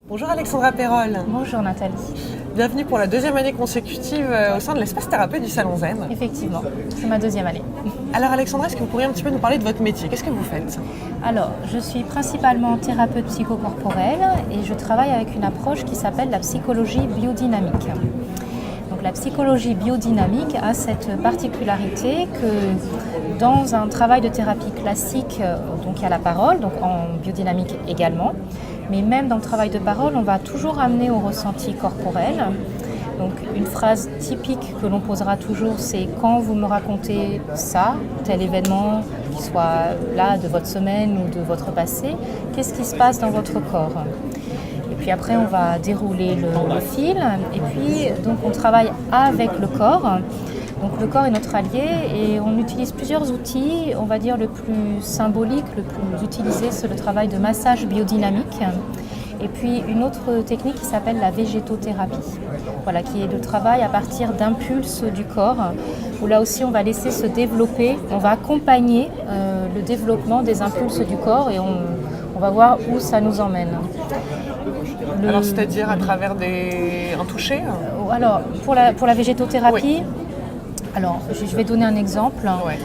Bonjour Alexandra Perrol. Bonjour Nathalie. Bienvenue pour la deuxième année consécutive au sein de l'espace thérapeute du Salon Zen. Effectivement, c'est ma deuxième année. Alors Alexandra, est-ce que vous pourriez un petit peu nous parler de votre métier? Qu'est-ce que vous faites? Alors, je suis principalement thérapeute psychocorporelle et je travaille avec une approche qui s'appelle la psychologie biodynamique. Donc la psychologie biodynamique a cette particularité que dans un travail de thérapie classique, donc il y a la parole, donc en biodynamique également, mais même dans le travail de parole, on va toujours amener au ressenti corporel. Donc une phrase typique que l'on posera toujours, c'est « quand vous me racontez ça, tel événement, qui soit là de votre semaine ou de votre passé, qu'est-ce qui se passe dans votre corps ?» Et puis après, on va dérouler le fil et puis donc on travaille avec le corps. Donc le corps est notre allié et on utilise plusieurs outils. On va dire le plus symbolique, le plus utilisé, c'est le travail de massage biodynamique. Et puis une autre technique qui s'appelle la végétothérapie, voilà, qui est le travail à partir d'impulses du corps, où là aussi on va laisser se développer, on va accompagner le développement des impulses du corps et on va voir où ça nous emmène. Alors c'est-à-dire à travers un toucher? Alors pour la végétothérapie, oui. Alors je vais donner un exemple. Ouais.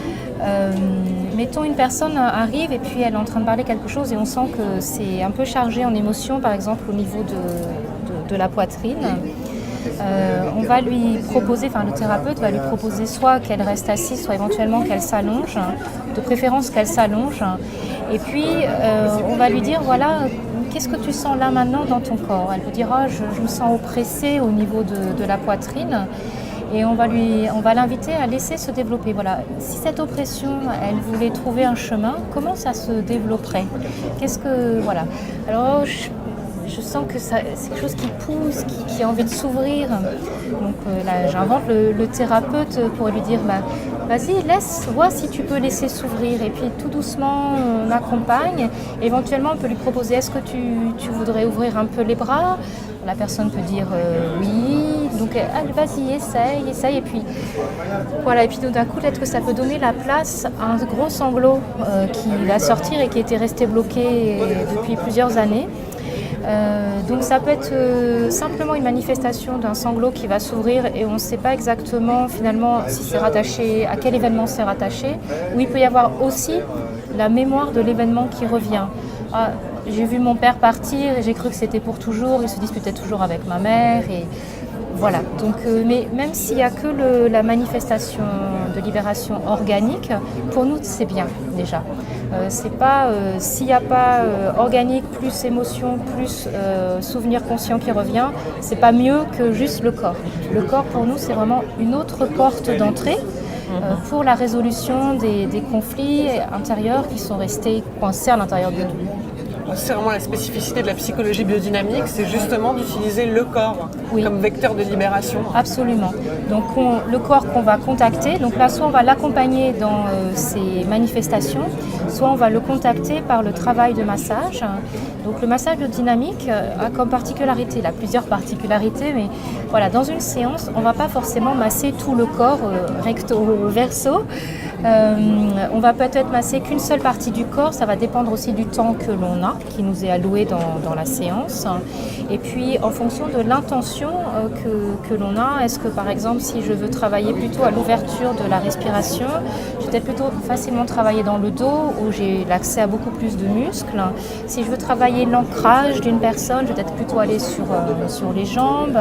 Mettons une personne arrive et puis elle est en train de parler quelque chose et on sent que c'est un peu chargé en émotion, par exemple au niveau de la poitrine. On va lui proposer, le thérapeute va lui proposer soit qu'elle reste assise, soit éventuellement qu'elle s'allonge, de préférence qu'elle s'allonge. Et puis on va lui dire voilà, qu'est-ce que tu sens là maintenant dans ton corps? Elle peut dire je me sens oppressée au niveau de la poitrine. Et on va l'inviter à laisser se développer. Voilà. Si cette oppression, elle voulait trouver un chemin, comment ça se développerait? Voilà. Alors, je sens que c'est quelque chose qui pousse, qui a envie de s'ouvrir. Donc là, j'invente le thérapeute pour lui dire vas-y, vois si tu peux laisser s'ouvrir. Et puis tout doucement, on accompagne. Éventuellement, on peut lui proposer est-ce que tu voudrais ouvrir un peu les bras? La personne peut dire oui, donc vas-y, essaye, et puis voilà, et puis tout d'un coup, peut-être que ça peut donner la place à un gros sanglot qui va sortir et qui était resté bloqué depuis plusieurs années. Donc ça peut être simplement une manifestation d'un sanglot qui va s'ouvrir et on ne sait pas exactement finalement si c'est rattaché, à quel événement c'est rattaché, ou il peut y avoir aussi la mémoire de l'événement qui revient. J'ai vu mon père partir et j'ai cru que c'était pour toujours, il se disputait toujours avec ma mère et voilà. Donc, mais même s'il n'y a que la manifestation de libération organique, pour nous c'est bien déjà. C'est pas s'il n'y a pas organique plus émotion plus souvenir conscient qui revient, c'est pas mieux que juste le corps. Le corps pour nous c'est vraiment une autre porte d'entrée. Pour la résolution des conflits intérieurs qui sont restés coincés à l'intérieur de nous. C'est vraiment la spécificité de la psychologie biodynamique, c'est justement d'utiliser le corps comme vecteur de libération. Absolument. Donc le corps qu'on va contacter, donc là soit on va l'accompagner dans ses manifestations, soit on va le contacter par le travail de massage. Donc le massage biodynamique a comme particularité, il a plusieurs particularités, mais voilà, dans une séance, on ne va pas forcément masser tout le corps recto verso. On va peut-être masser qu'une seule partie du corps, ça va dépendre aussi du temps que l'on a, qui nous est alloué dans la séance. Et puis en fonction de l'intention que l'on a, est-ce que par exemple si je veux travailler plutôt à l'ouverture de la respiration, je vais peut-être plutôt facilement travailler dans le dos où j'ai l'accès à beaucoup plus de muscles. Si je veux travailler l'ancrage d'une personne, je vais peut-être plutôt aller sur les jambes.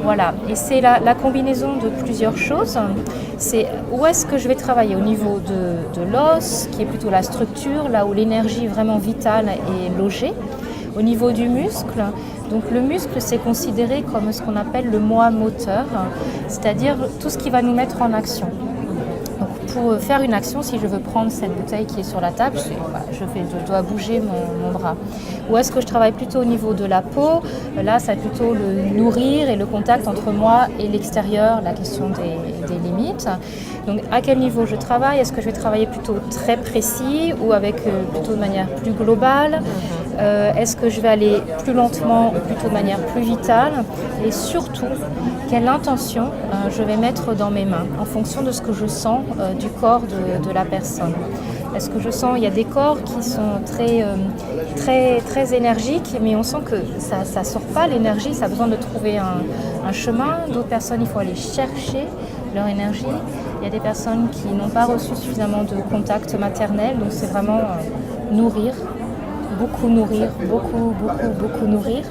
Voilà, et c'est la combinaison de plusieurs choses. C'est où est-ce que je vais travailler au niveau de l'os, qui est plutôt la structure, là où l'énergie vraiment vitale est logée. Au niveau du muscle, donc le muscle c'est considéré comme ce qu'on appelle le moi moteur, c'est-à-dire tout ce qui va nous mettre en action. Donc pour faire une action, si je veux prendre cette bouteille qui est sur la table, je dois bouger mon bras. Ou est-ce que je travaille plutôt au niveau de la peau? Là, ça va plutôt le nourrir et le contact entre moi et l'extérieur, la question des limites. Donc à quel niveau je travaille? Est-ce que je vais travailler plutôt très précis ou avec plutôt de manière plus globale? Est-ce que je vais aller plus lentement ou plutôt de manière plus vitale? Et surtout, quelle intention je vais mettre dans mes mains en fonction de ce que je sens du corps de la personne. Est-ce que je sens, il y a des corps qui sont très énergiques, mais on sent que ça sort pas l'énergie, ça a besoin de trouver un chemin. D'autres personnes, il faut aller chercher leur énergie. Il y a des personnes qui n'ont pas reçu suffisamment de contact maternel, donc c'est vraiment nourrir, beaucoup nourrir, beaucoup nourrir.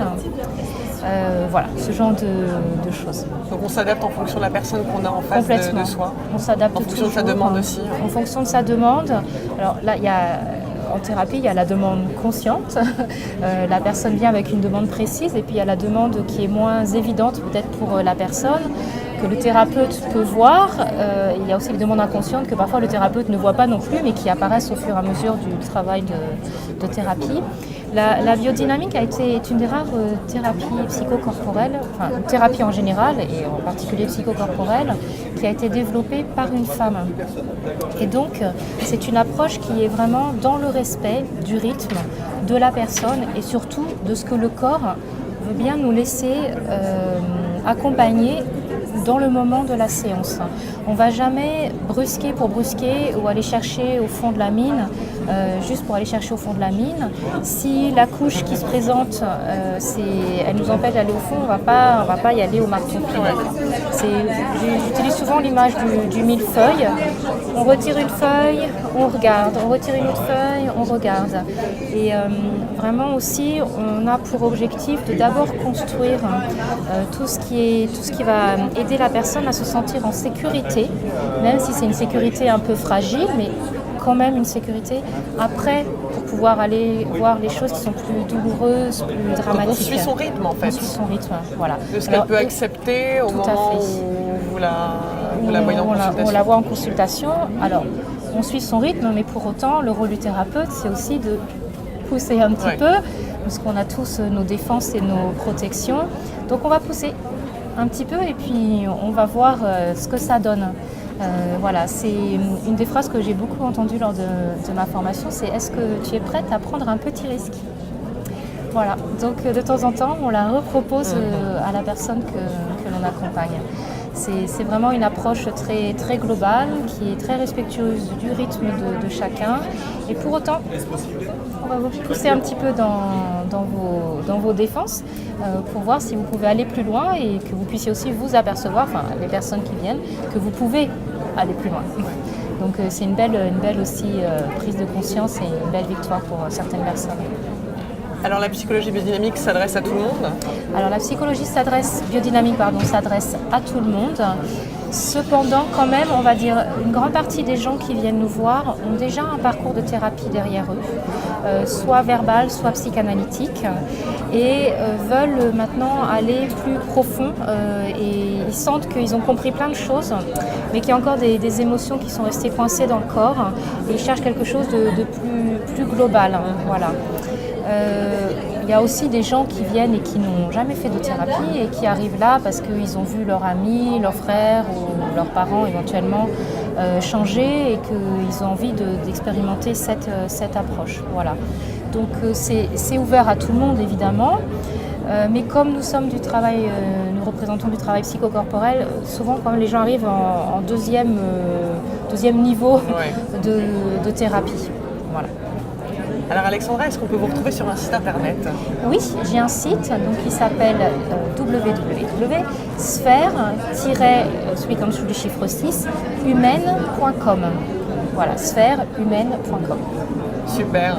Voilà, ce genre de choses. Donc on s'adapte en fonction de la personne qu'on a en face de soi. On s'adapte en fonction de sa demande aussi. En fonction de sa demande. Alors là, en thérapie, il y a la demande consciente. La personne vient avec une demande précise et puis il y a la demande qui est moins évidente peut-être pour la personne, que le thérapeute peut voir. Il y a aussi les demandes inconscientes que parfois le thérapeute ne voit pas non plus, mais qui apparaissent au fur et à mesure du travail de thérapie. La biodynamique est une des rares thérapies psychocorporelles, enfin thérapie en général et en particulier psychocorporelle, qui a été développée par une femme. Et donc c'est une approche qui est vraiment dans le respect du rythme de la personne et surtout de ce que le corps veut bien nous laisser accompagner dans le moment de la séance. On ne va jamais brusquer pour brusquer ou aller chercher au fond de la mine, juste pour aller chercher au fond de la mine. Si la couche qui se présente, elle nous empêche d'aller au fond, on va pas y aller au marteau pilon. J'utilise souvent l'image du millefeuille. On retire une feuille, on regarde. On retire une autre feuille, on regarde. Et vraiment aussi, on a pour objectif de d'abord construire tout ce qui va aider la personne à se sentir en sécurité, même si c'est une sécurité un peu fragile, mais quand même une sécurité après pour pouvoir aller voir les choses qui sont plus douloureuses, plus dramatiques. Donc on suit son rythme en fait. On suit son rythme, voilà. De ce qu'elle peut accepter au moment où vous la voyez en consultation. On la voit en consultation. Alors, on suit son rythme, mais pour autant, le rôle du thérapeute, c'est aussi de pousser un petit peu, parce qu'on a tous nos défenses et nos protections. Donc on va pousser un petit peu et puis on va voir ce que ça donne. Voilà, c'est une des phrases que j'ai beaucoup entendues lors de ma formation, c'est « Est-ce que tu es prête à prendre un petit risque ?» Voilà, donc de temps en temps, on la repropose à la personne que l'on accompagne. C'est vraiment une approche très, très globale, qui est très respectueuse du rythme de chacun. Et pour autant, on va vous pousser un petit peu dans vos défenses pour voir si vous pouvez aller plus loin et que vous puissiez aussi vous apercevoir, enfin les personnes qui viennent, que vous pouvez aller plus loin. Donc c'est une belle aussi prise de conscience et une belle victoire pour certaines personnes. Alors la psychologie biodynamique s'adresse à tout le monde ? Alors la psychologie biodynamique s'adresse à tout le monde. Cependant, quand même, on va dire, une grande partie des gens qui viennent nous voir ont déjà un parcours de thérapie derrière eux, soit verbal, soit psychanalytique, et veulent maintenant aller plus profond et ils sentent qu'ils ont compris plein de choses, mais qu'il y a encore des émotions qui sont restées coincées dans le corps et ils cherchent quelque chose de plus global. Voilà. Il y a aussi des gens qui viennent et qui n'ont jamais fait de thérapie et qui arrivent là parce qu'ils ont vu leur ami, leur frère ou leurs parents éventuellement changer et qu'ils ont envie d'expérimenter cette approche. Voilà. Donc c'est ouvert à tout le monde évidemment, mais comme nous sommes nous représentons du travail psychocorporel, souvent quand les gens arrivent en deuxième niveau de thérapie. Voilà. Alors Alexandra, est-ce qu'on peut vous retrouver sur un site internet ? Oui, j'ai un site qui s'appelle www.sphère- celui comme sous le chiffre 6, humaine.com. Voilà, sphèrehumaine.com. Super.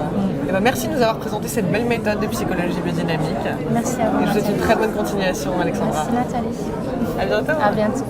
Et ben merci de nous avoir présenté cette belle méthode de psychologie biodynamique. Merci à vous. Et je vous souhaite une très bonne continuation, Alexandra. Merci Nathalie. À bientôt. À bientôt.